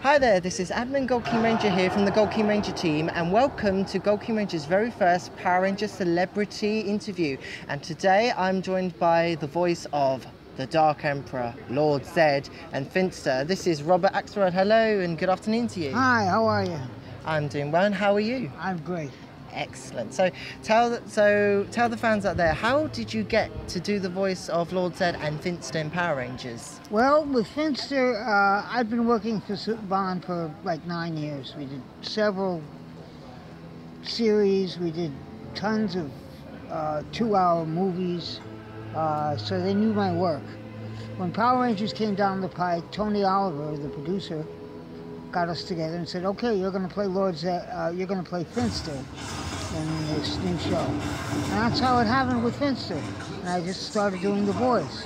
Hi there, this is Admin GoldKingRanger here from the GoldKingRanger team, and welcome to GoldKingRanger's very first Power Ranger celebrity interview. And today I'm joined by the voice of the Dark Emperor, Lord Zedd, and Finster. This is Robert Axelrod. Hello and good afternoon to you. Hi, how are you? I'm doing well, and how are you? I'm great. Excellent. So tell the fans out there, how did you get to do the voice of Lord Zedd and Finster in Power Rangers? Well, with Finster, I've been working for SABAN for like 9 years. We did several series. We did tons of 2-hour movies, so they knew my work. When Power Rangers came down the pike, Tony Oliver, the producer, got us together and said, okay, you're going to play Lord Zedd, you're going to play Finster in this new show. And that's how it happened with Finster. And I just started doing the voice.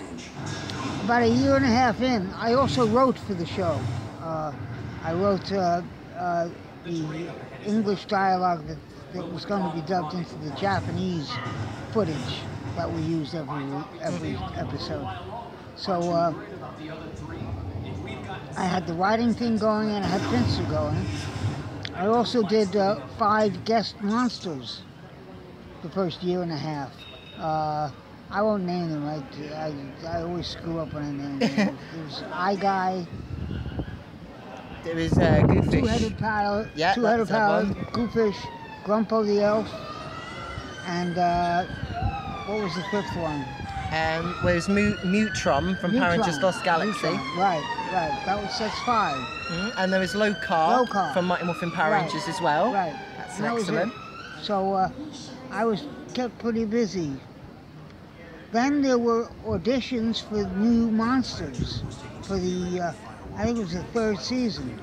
About a year and a half in, I also wrote for the show. I wrote the English dialogue that was going to be dubbed into the Japanese footage that we used every episode. So I had the writing thing going and I had Finster going. I also did 5 guest monsters the first year and a half. I won't name them. I always screw up when I name them. There was Eye Guy. There was Goofish. Two-headed pilot. Yeah, Two-headed pilot. Goofish. Grumpo the Elf. And what was the 5th one? Where was Mutron from Power Rangers Lost Galaxy. Mutron. Right. That's 5. And there was Lokar from Mighty Morphin Power Rangers as well. Right. That's that excellent. So I was kept pretty busy. Then there were auditions for new monsters for the, I think it was the 3rd season.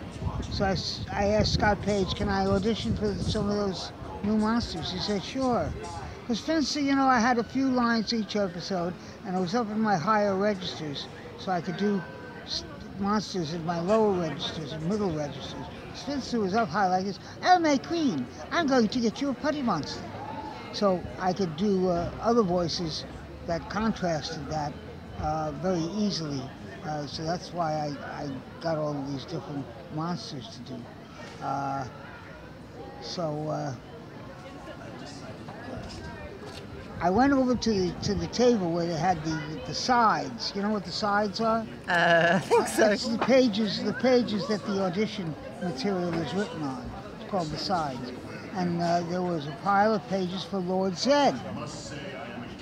So I asked Scott Page, can I audition for some of those new monsters? He said, sure. Because Finster, you know, I had a few lines each episode, and I was up in my higher registers, so I could do monsters in my lower registers and middle registers. Finster was up high like this. Oh, my queen, I'm going to get you a putty monster. So I could do other voices that contrasted that very easily. So that's why I got all of these different monsters to do. I went over to the table where they had the sides. You know what the sides are? I think so. It's the pages that the audition material is written on. It's called the sides. And there was a pile of pages for Lord Zedd.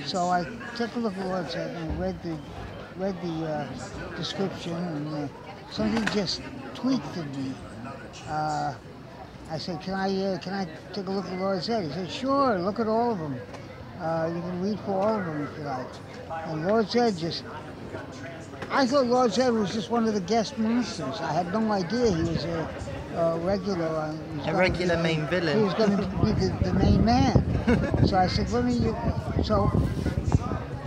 So I took a look at Lord Zedd and read the description, and something just tweaked in me. I said, can I take a look at Lord Zedd? He said, sure, look at all of them. You can read for all of them if you like. And Lord Zedd I thought Lord Zedd was just one of the guest monsters. I had no idea he was a regular main villain. He was going to be the main man. So I said, so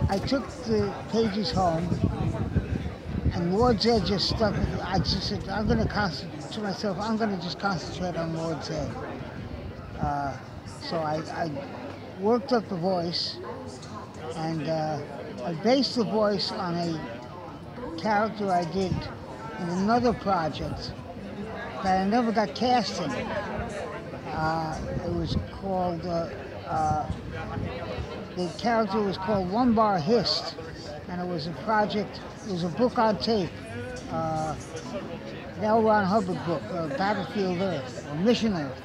I took the pages home, and Lord Zedd just stuck with me. I just said, I'm going to concentrate to myself, I'm going to just concentrate on Lord Zedd. So I worked up the voice, and I based the voice on a character I did in another project that I never got cast in. It was called, the character was called Lumbar Hist, and it was a project, it was a book on tape, an L. Ron Hubbard book, Battlefield Earth, or Mission Earth.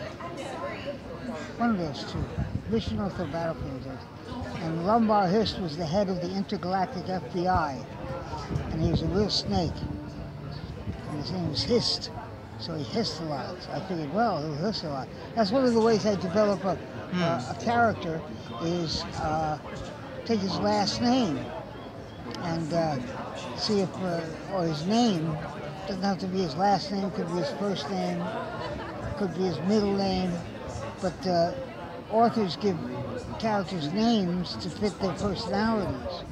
One of those two, Mission Earth or Battlefield Earth. And Lumbar Hist was the head of the intergalactic FBI, and he was a real snake. And his name was Hist, so he hissed a lot. So I figured, well, he'll hiss a lot. That's one of the ways I develop a character, is take his last name and see if, or his name, doesn't have to be his last name, could be his first name, could be his middle name, but authors give characters names to fit their personalities.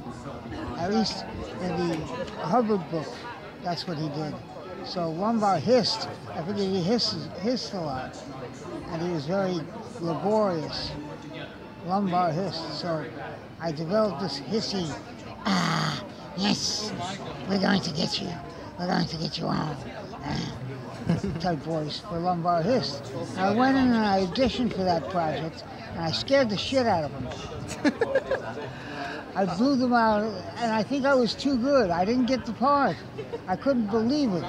At least in the Hubbard book, that's what he did. So Lumbar Hist, I figured he hissed a lot, and he was very laborious. Lumbar Hist. So I developed this hissy, yes, we're going to get you. we're going to get you on. Type voice for Lumbar Hist. I went in and I auditioned for that project, and I scared the shit out of them. I blew them out, and I think I was too good. I didn't get the part. I couldn't believe it.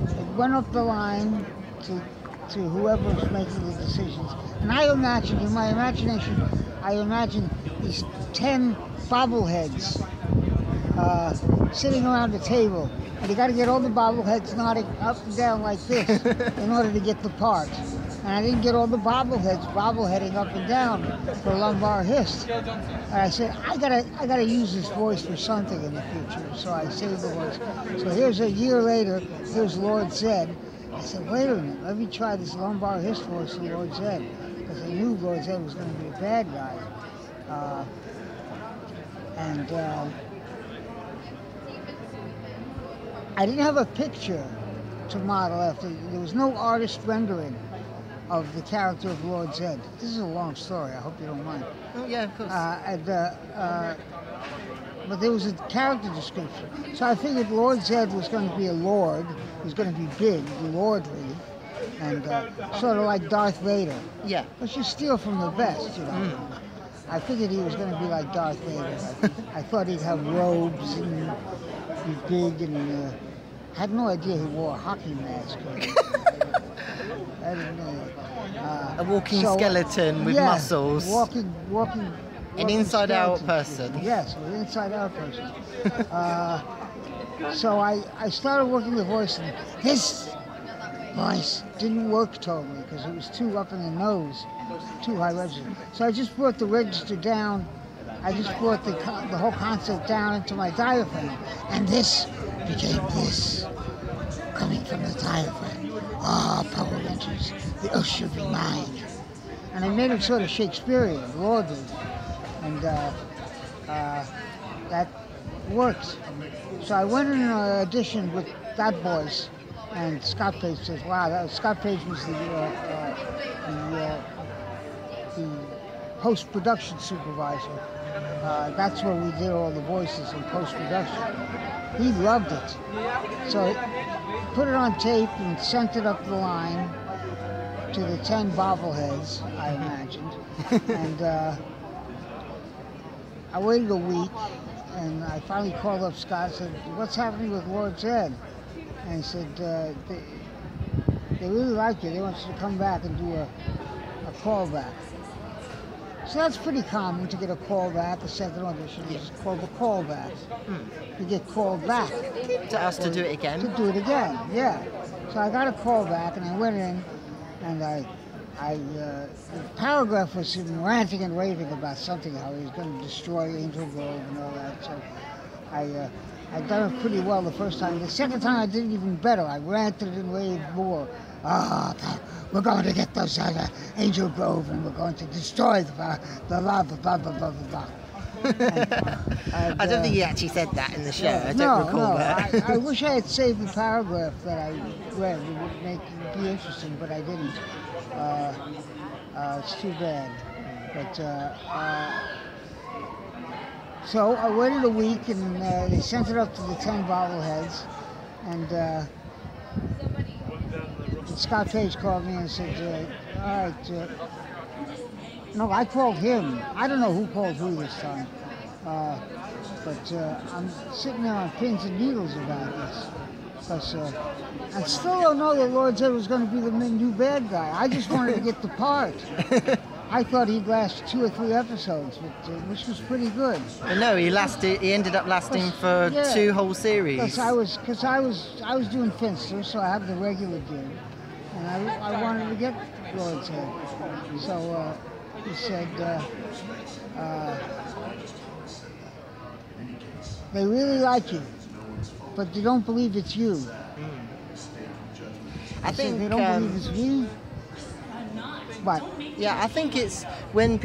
It went up the line to whoever was making the decisions. And I imagined, in my imagination, I imagined these 10 bobbleheads sitting around the table. And you got to get all the bobbleheads nodding up and down like this in order to get the part. And I didn't get all the bobbleheads bobbleheading up and down for Lumbar Hist. And I said, I gotta use this voice for something in the future. So I saved the voice. So here's a year later, here's Lord Zedd. I said, wait a minute, let me try this Lumbar Hist voice for Lord Zedd. Because I knew Lord Zedd was going to be a bad guy. I didn't have a picture to model after. There was no artist rendering of the character of Lord Zedd. This is a long story, I hope you don't mind. Oh, yeah, of course. But there was a character description. So I figured Lord Zedd was going to be a lord. He was going to be big, lordly, and sort of like Darth Vader. Yeah. But you steal from the best, you know. I figured he was going to be like Darth Vader. I thought he'd have robes and be big, and had no idea he wore a hockey mask. I didn't know. A walking skeleton with muscles. Walking an inside-out person. Yes, an inside-out person. So I started working the voice, and this voice didn't work totally because it was too up in the nose, too high register. So I just brought the register down. I just brought the whole concept down into my diaphragm, and this became this, coming from the diaphragm. Ah, Power Rangers, the earth should be mine. And I made it sort of Shakespearean, lordly, and that worked. So I went in an audition with that voice, and Scott Page says, wow, Scott Page was the post-production supervisor. That's where we did all the voices in post-production. He loved it. So put it on tape and sent it up the line to the 10 bobbleheads, I imagined. And I waited a week, and I finally called up Scott and said, what's happening with Lord Zedd? And he said, they really like you. They want you to come back and do a callback. So that's pretty common to get a callback, a second audition. It's called a callback. You get called back. To ask to do it again? To do it again, yeah. So I got a callback, and I went in, and the paragraph was him ranting and raving about something, how he was going to destroy Angel Grove and all that. So I'd done it pretty well the first time. The second time I did it even better. I ranted and raved more. We're going to get those Angel Grove, and we're going to destroy the lava, blah, blah, blah, blah, blah. I don't think he actually said that in the show. I don't recall that. I wish I had saved the paragraph that I read. It would be interesting, but I didn't. It's too bad. But so I waited a week, and they sent it up to the 10 bobbleheads, and Scott Page called me and said, all right, no, I called him. I don't know who called who this time. But I'm sitting there on pins and needles about this. Because I still don't know that Lord Zedd was going to be the new bad guy. I just wanted to get the part. I thought he'd last 2 or 3 episodes, which was pretty good. Well, no, he ended up lasting for 2 whole series. Because I was doing Finster, so I have the regular gig, and I wanted to get Lord Zedd. So he said, they really like you, but they don't believe it's you. I think they don't believe it's me. But yeah, I think it's when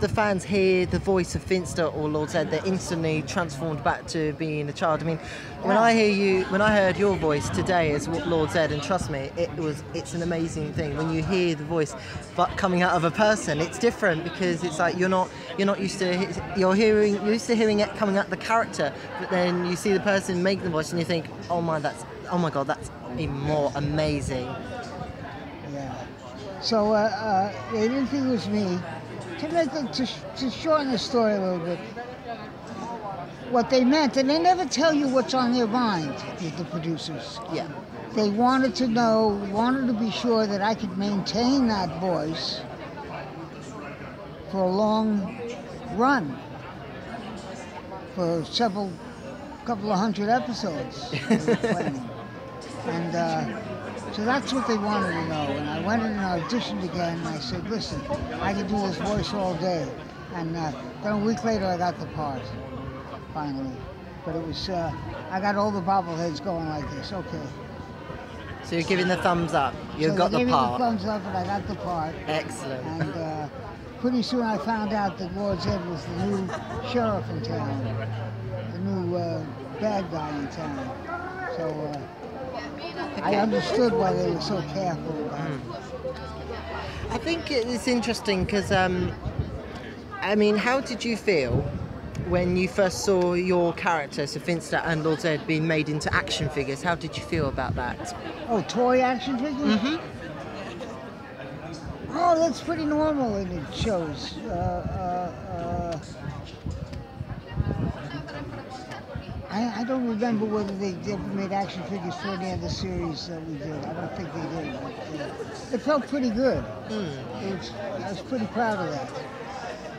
the fans hear the voice of Finster or Lord Zedd, they're instantly transformed back to being a child. I mean, when I heard your voice today as Lord Zedd, and trust me, it's an amazing thing when you hear the voice, but coming out of a person, it's different because it's like you're not used to hearing it coming out the character, but then you see the person make the voice and you think, oh my god, that's even more amazing. Yeah. So they didn't think it was me. To shorten the story a little bit, what they meant, and they never tell you what's on their mind, the producers. Yeah. They wanted to be sure that I could maintain that voice for a long run, for couple of hundred episodes. They were planning. And so that's what they wanted to know. And I went in and auditioned again, and I said, listen, I can do this voice all day. And then a week later, I got the part, finally. But it was, I got all the bobbleheads going like this, okay. So you're giving the thumbs up. You've got the part. They gave me the thumbs up, and I got the part. Excellent. And pretty soon I found out that Lord Zedd was the new sheriff in town, the new bad guy in town. So I understood why they were so careful about it. I think it's interesting because, I mean, how did you feel when you first saw your characters, so Finster and Lord Zedd, being made into action figures? How did you feel about that? Oh, toy action figures? Mm-hmm. Oh, that's pretty normal in the shows. I don't remember whether they ever made action figures for any other series that we did. I don't think they did. But, it felt pretty good. I was pretty proud of that.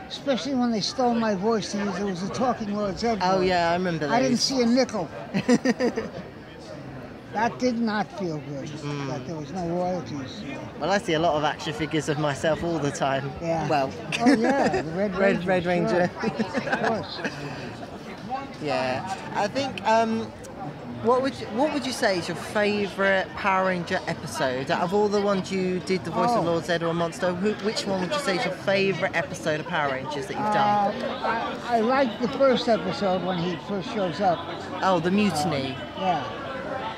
Especially when they stole my voice to use. There was a talking Lord Zedd voice. Oh yeah, I remember that. I didn't see a nickel. That did not feel good, that there was no royalties. Well, I see a lot of action figures of myself all the time. Yeah. Well. Oh yeah, the Red Ranger. Sure. Of course. Yeah. I think, what would you say is your favourite Power Ranger episode? Out of all the ones you did the voice of Lord Zedd or Monster, which one would you say is your favourite episode of Power Rangers that you've done? I like the first episode when he first shows up. Oh, the mutiny. Yeah.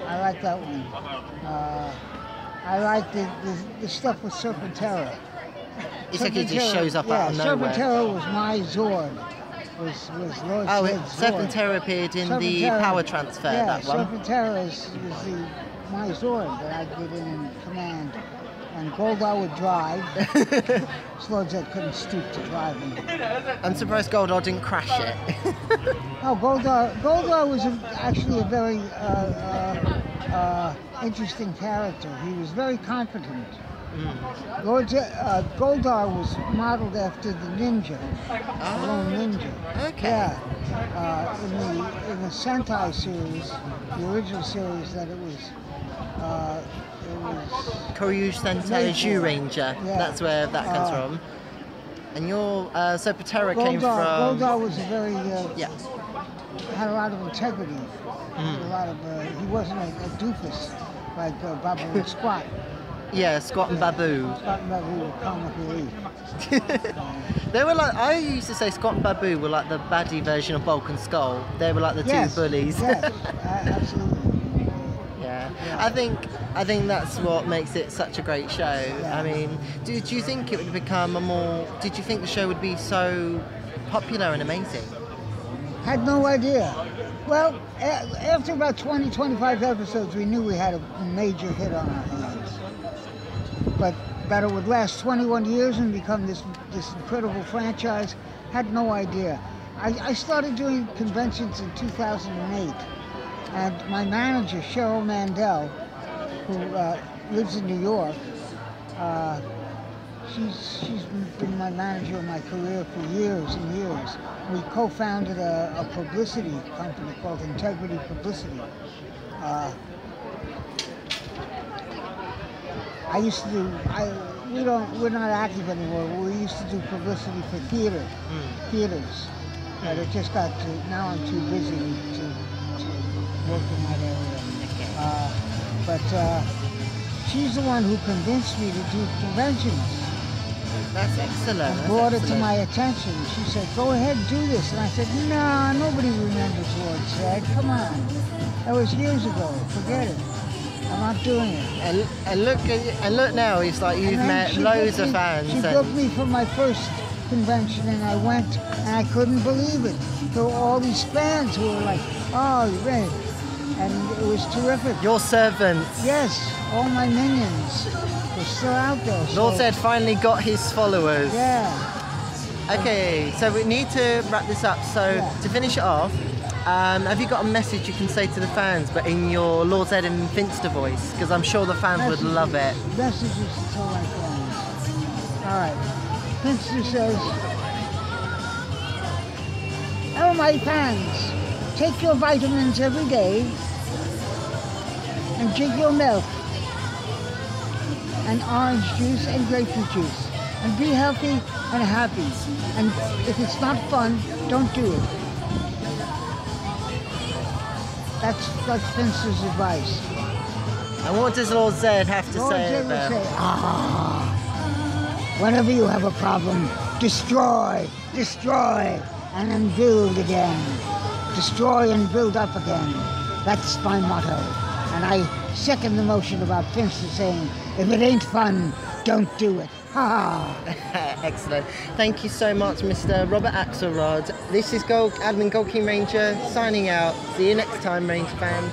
I like that one. I like the stuff with Serpentera. It's like he just shows up out of nowhere. Serpentera was my Zord. Was Lord Zedd's Zord. Serpentera appeared in the power transfer, that one. Serpentera was my Zord that I did in command. And Goldar would drive. Lord Zedd couldn't stoop to driving. I'm surprised Goldar didn't crash it. No, Goldar was actually a very interesting character. He was very competent. Goldar was modeled after the ninja, the lone ninja. Okay. Yeah. In the SENTAI series, the original series, that it was Koryu Sentai GKR. Yeah. That's where that comes from. And your Serpentera came from. Goldar was a very had a lot of integrity. A lot of he wasn't a doofus like Babu and Squat. Yeah, Squat and Babu. Squat and Babu were comic relief. They were like, I used to say Squat and Babu were like the baddie version of Bulk and Skull. They were like the two bullies. Yes, absolutely. Yeah. I think that's what makes it such a great show. Yeah. I mean, did you think it would become did you think the show would be so popular and amazing? Had no idea. Well, after about 20, 25 episodes, we knew we had a major hit on our hands. But that it would last 21 years and become this incredible franchise, had no idea. I started doing conventions in 2008, and my manager, Cheryl Mandel, who lives in New York, she's been my manager in my career for years and years. We co-founded a publicity company called Integrity Publicity. I used to do, we're not active anymore. We used to do publicity for theaters. But it just got now I'm too busy to work in that area. But she's the one who convinced me to do conventions. That's excellent. And brought it to my attention. She said, go ahead, do this. And I said, no, nobody remembers Lord Zedd. Come on. That was years ago. Forget it. I'm not doing it. And look now, it's like you've met loads of fans. She booked me for my first convention, and I went, and I couldn't believe it. There were all these fans who were like, oh, Ray. And it was terrific. Your servants. Yes, all my minions. They're still out there. Lord Zedd finally got his followers. Yeah. Okay, so we need to wrap this up. So to finish it off, have you got a message you can say to the fans, but in your Lord Zedd and Finster voice? Because I'm sure the fans would love it. Messages to tell my fans. All right. Finster says, oh, my fans, take your vitamins every day and drink your milk and orange juice and grapefruit juice and be healthy and happy. And if it's not fun, don't do it. That's Finster's advice. And what does Lord Zedd have to say about it? Whenever you have a problem, destroy, and then build again. Destroy and build up again. That's my motto. And I second the motion about Finster saying, if it ain't fun, don't do it. Ha ha! Excellent. Thank you so much, Mr. Robert Axelrod. This is Admin GoldKingRanger signing out. See you next time, Ranger fans.